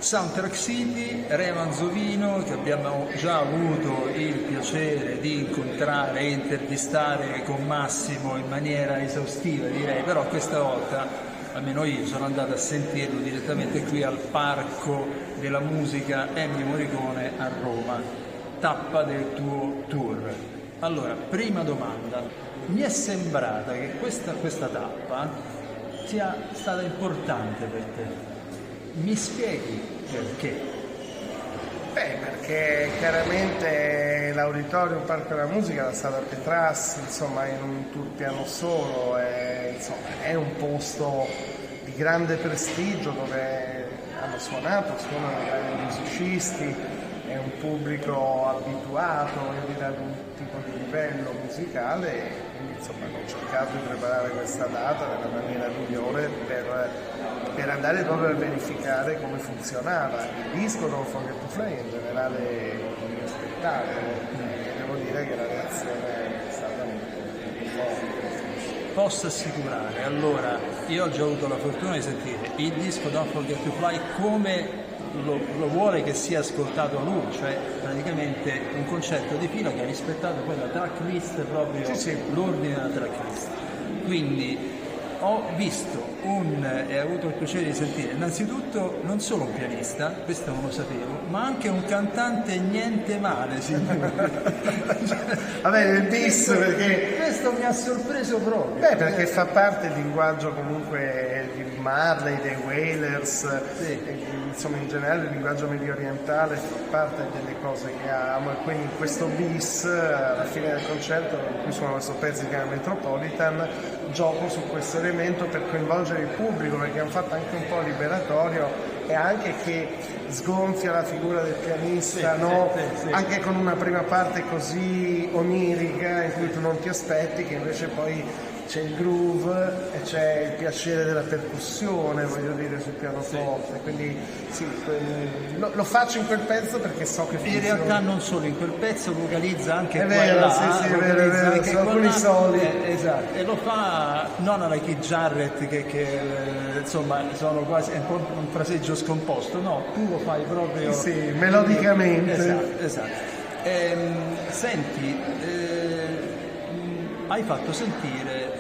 Soundtrack City, Re Manzovino, che abbiamo già avuto il piacere di incontrare e intervistare con Massimo in maniera esaustiva, direi, però questa volta, almeno io, sono andato a sentirlo direttamente qui al Parco della Musica Ennio Morricone a Roma, tappa del tuo tour. Allora, prima domanda, mi è sembrata che questa tappa sia stata importante per te. Mi spieghi perché? Perché chiaramente l'Auditorium Parco della Musica, la Sala Petrassi, insomma, in un tour piano solo, è un posto di grande prestigio dove hanno suonano grandi musicisti, è un pubblico abituato, voglio dire, ad un tipo di livello musicale, e quindi insomma hanno cercato di preparare questa data nella maniera migliore per andare proprio a verificare come funzionava il disco Don't Forget to Fly, in generale lo spettacolo, e devo dire che la reazione è stata molto forte. Posso assicurare, allora, io ho già avuto la fortuna di sentire il disco Don't Forget to Fly come lo vuole che sia ascoltato lui, cioè praticamente un concerto di fila che ha rispettato poi la tracklist, proprio l'ordine della tracklist. Quindi ho visto e avuto il piacere di sentire innanzitutto non solo un pianista, questo non lo sapevo, ma anche un cantante niente male, signore. Vabbè, il bis, perché questo mi ha sorpreso proprio. Perché fa parte del linguaggio comunque di Marley, dei Wailers, insomma in generale il linguaggio medio orientale fa parte delle cose che amo, e quindi in questo bis alla fine del concerto, in cui suono questo pezzo che è Metropolitan, gioco su questo elemento per coinvolgere il pubblico, perché hanno fatto anche un po' liberatorio e anche che sgonfia la figura del pianista, anche con una prima parte così onirica in cui tu non ti aspetti, che invece poi c'è il groove e c'è il piacere della percussione, voglio dire, sul pianoforte, quindi lo faccio in quel pezzo perché so che funziona. In realtà non solo in quel pezzo, vocalizza anche è vero, è vero, sono alcuni soli. Esatto, e lo fa non alla Keith Jarrett che insomma sono quasi un po' un fraseggio scomposto, no, tu lo fai proprio melodicamente. Esatto. Senti, hai fatto sentire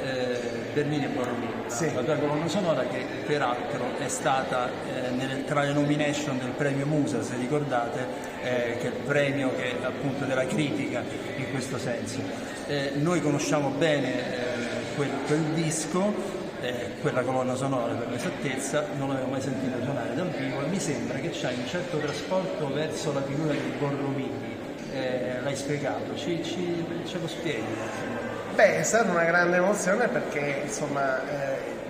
Bernini e Borromini, la tua colonna sonora, che peraltro è stata tra le nomination del premio Musa, se ricordate, che è il premio che appunto della critica in questo senso. Noi conosciamo bene quel disco, quella colonna sonora per l'esattezza, non l'avevo mai sentita suonare dal vivo, e mi sembra che c'hai un certo trasporto verso la figura di Borromini. L'hai spiegato, ce lo spieghi? È stata una grande emozione perché insomma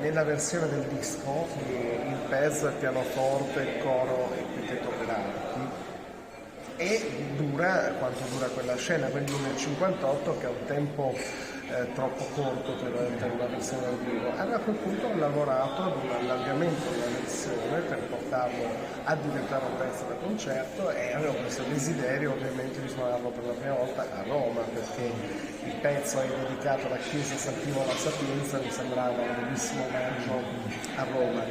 nella versione del disco il pezzo, il pianoforte, il coro e il quintetto per archi, e dura quanto dura quella scena, quindi nel 58, che è un tempo troppo corto per una versione dal vivo. Allora a quel punto ho lavorato ad un allargamento della versione per portarlo a diventare un pezzo da concerto, e avevo questo desiderio ovviamente di suonarlo per la prima volta a Roma, perché il pezzo è dedicato alla chiesa Sant'Ivo alla Sapienza, mi sembrava un bellissimo omaggio a Roma.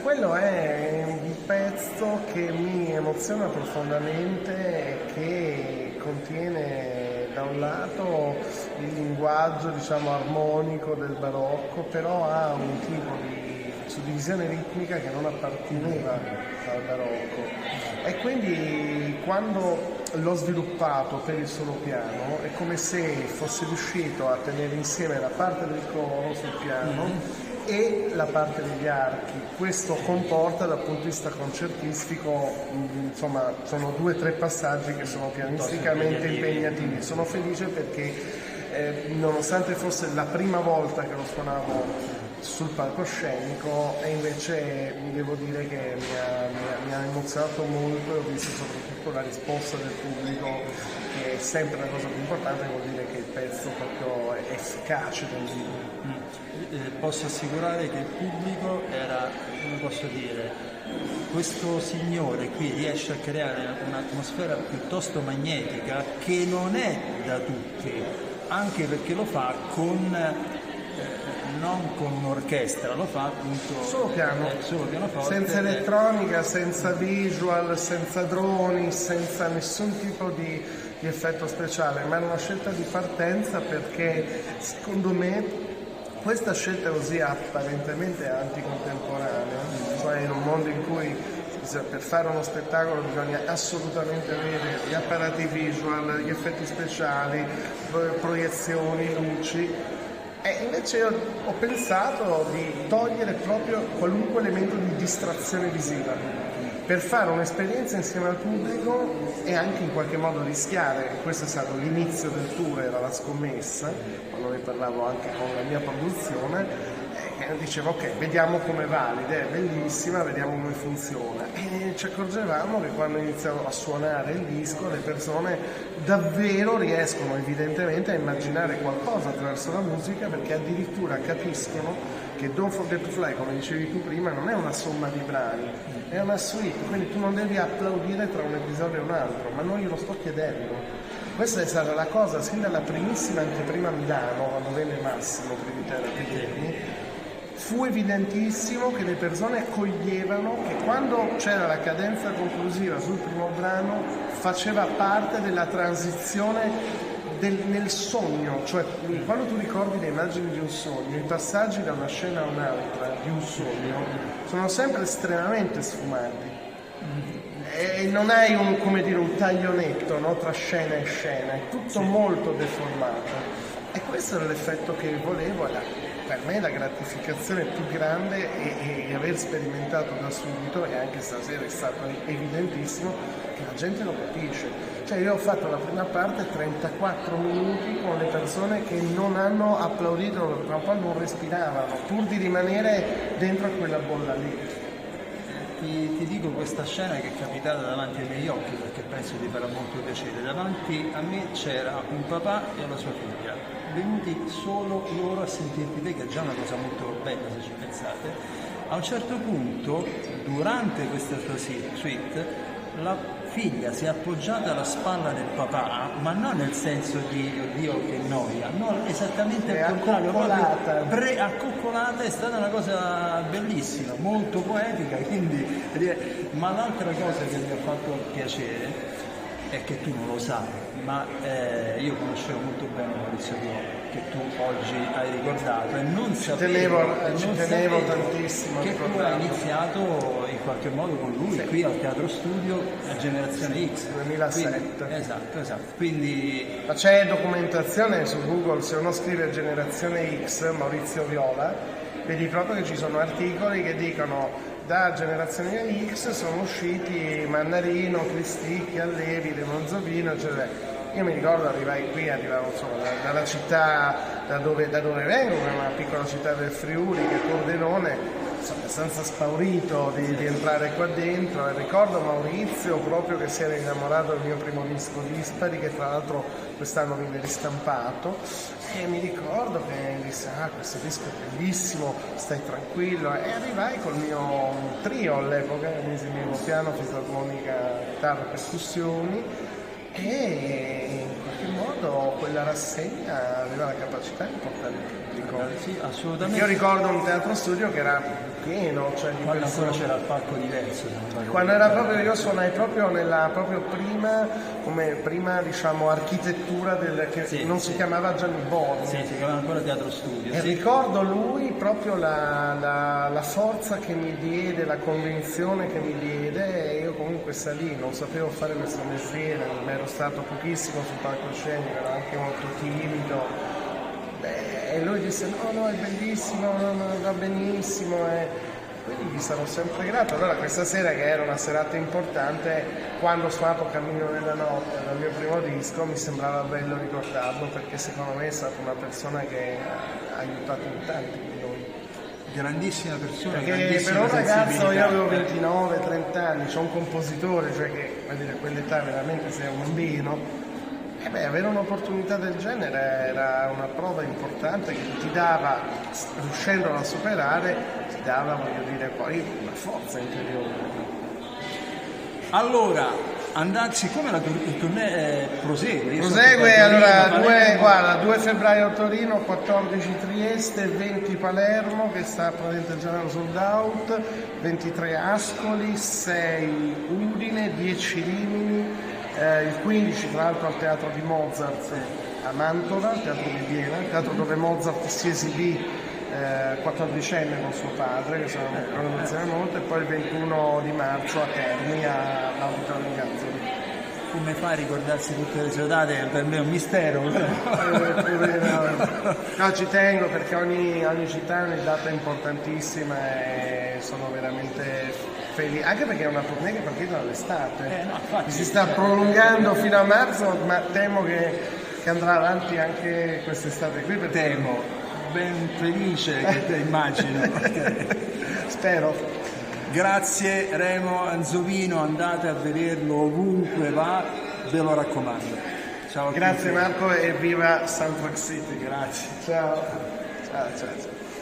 Quello è un pezzo che mi emoziona profondamente e che contiene da un lato il linguaggio, diciamo, armonico del barocco, però ha un tipo di suddivisione ritmica che non apparteneva al barocco, e quindi quando l'ho sviluppato per il solo piano è come se fosse riuscito a tenere insieme la parte del coro sul piano e la parte degli archi. Questo comporta dal punto di vista concertistico, insomma, sono 2 o 3 passaggi che sono pianisticamente impegnativi. Sono felice perché nonostante fosse la prima volta che lo suonavo sul palcoscenico, e invece devo dire che mi ha emozionato molto, e ho visto soprattutto la risposta del pubblico, che è sempre la cosa più importante, vuol dire che il pezzo proprio è efficace nel vivo. Posso assicurare che il pubblico era, come posso dire, questo signore qui riesce a creare un'atmosfera piuttosto magnetica, che non è da tutti, anche perché lo fa con non con un'orchestra, lo fa appunto solo pianoforte, senza elettronica, senza visual, senza droni, senza nessun tipo di effetto speciale, ma è una scelta di partenza perché secondo me questa scelta così apparentemente anticontemporanea, cioè in un mondo in cui per fare uno spettacolo bisogna assolutamente avere gli apparati visual, gli effetti speciali, proiezioni, luci. E invece io ho pensato di togliere proprio qualunque elemento di distrazione visiva per fare un'esperienza insieme al pubblico e anche in qualche modo rischiare. Questo è stato l'inizio del tour, era la scommessa, quando ne parlavo anche con la mia produzione. Dicevo ok, vediamo come valida, è bellissima, vediamo come funziona, e ci accorgevamo che quando iniziamo a suonare il disco le persone davvero riescono evidentemente a immaginare qualcosa attraverso la musica, perché addirittura capiscono che Don't Forget to Fly, come dicevi tu prima, non è una somma di brani, è una suite, quindi tu non devi applaudire tra un episodio e un altro, ma non glielo sto chiedendo. Questa è stata la cosa sin dalla primissima anteprima a Milano, quando venne Massimo Privitera. Fu evidentissimo che le persone coglievano che quando c'era la cadenza conclusiva sul primo brano faceva parte della transizione nel sogno, cioè quando tu ricordi le immagini di un sogno, i passaggi da una scena a un'altra di un sogno sono sempre estremamente sfumati e non hai un taglio netto, no? Tra scena e scena, è tutto molto deformato, e questo era l'effetto che volevo. Per me la gratificazione più grande è aver sperimentato da subito, e anche stasera è stato evidentissimo, che la gente lo capisce. Cioè io ho fatto la prima parte 34 minuti con le persone che non hanno applaudito, tra un po' non respiravano, pur di rimanere dentro a quella bolla lì. Ti dico questa scena che è capitata davanti ai miei occhi, perché penso ti farà molto piacere. Davanti a me c'era un papà e una sua figlia, venuti solo loro a sentirti te, che è già una cosa molto bella se ci pensate. A un certo punto, durante questa sua suite, la figlia si è appoggiata alla spalla del papà, ma non nel senso di oddio che noia, no, esattamente il contrario, accoccolata. È stata una cosa bellissima, molto poetica, quindi, ma l'altra cosa che mi ha fatto piacere è che tu non lo sai, ma io conoscevo molto bene Maurizio Pioli, che tu oggi hai ricordato, e non sapevo tantissimo che tu hai iniziato in qualche modo con lui, sì, qui al Teatro Studio a Generazione X 2007. Quindi, esatto, quindi ma c'è documentazione su Google, se uno scrive Generazione X Maurizio Viola, vedi proprio che ci sono articoli che dicono da Generazione X sono usciti Mannarino, Cristicchi, Allevi, De Monzovino, eccetera. Io mi ricordo arrivavo insomma dalla città da dove vengo, che è una piccola città del Friuli, che è Pordenone, sono abbastanza spaurito di entrare qua dentro, e ricordo Maurizio proprio che si era innamorato del mio primo disco Dispari, che tra l'altro quest'anno viene ristampato, e mi ricordo che disse questo disco è bellissimo, stai tranquillo, e arrivai col mio trio all'epoca, mi seguivo piano, fisarmonica, chitarra, percussioni, e in qualche modo quella rassegna aveva la capacità di portare il pubblico. Sì, assolutamente. Io ricordo un Teatro Studio che era pieno, cioè di quando persone. ancora c'era il palco diverso. Quando era proprio, io suonai proprio nella prima diciamo architettura che non si chiamava Gianni Boni. Sì, si chiamava ancora Teatro Studio. E ricordo lui proprio la forza che mi diede, la convinzione che mi diede, e io comunque salì, non sapevo fare questo mestiere, mi ero stato pochissimo sul palcoscenico, ero anche molto timido. E lui disse no, è bellissimo, va benissimo, e quindi gli sarò sempre grato. Allora questa sera, che era una serata importante, quando ho suonato Cammino nella notte dal mio primo disco, mi sembrava bello ricordarlo, perché secondo me è stata una persona che ha aiutato in tanti di noi. Grandissima persona, perché per un ragazzo, io avevo 29-30 anni, c'ho un compositore, cioè che a quell'età veramente sei un bambino. Avere un'opportunità del genere era una prova importante che ti dava, riuscendo a superare, ti dava, voglio dire, poi una forza interiore. Allora, siccome il tournée prosegue. Prosegue, allora 2 febbraio Torino, 14 Trieste, 20 Palermo che sta praticamente già sold out, 23 Ascoli, 6 Udine, 10 Rimini, il 15 tra l'altro al Teatro di Mozart a Mantova, il Teatro di Vienna, il teatro dove Mozart si esibì 14enne con suo padre, che sono un'emozione molto, e poi il 21 di marzo a Terni all'Auditorio Gazzoli. Come fa a ricordarsi tutte le sue date? Per me è un mistero. No, ci tengo perché ogni città è una data importantissima e sono veramente felice, anche perché è una tournée che è partita dall'estate, si sta prolungando fino a marzo, ma temo che andrà avanti anche quest'estate qui. Temo. Ben felice che te immagino. Okay. Spero. Grazie Remo Anzovino, andate a vederlo ovunque va, ve lo raccomando. Ciao a tutti. Grazie Marco e viva Soundtrack City. Grazie. Ciao.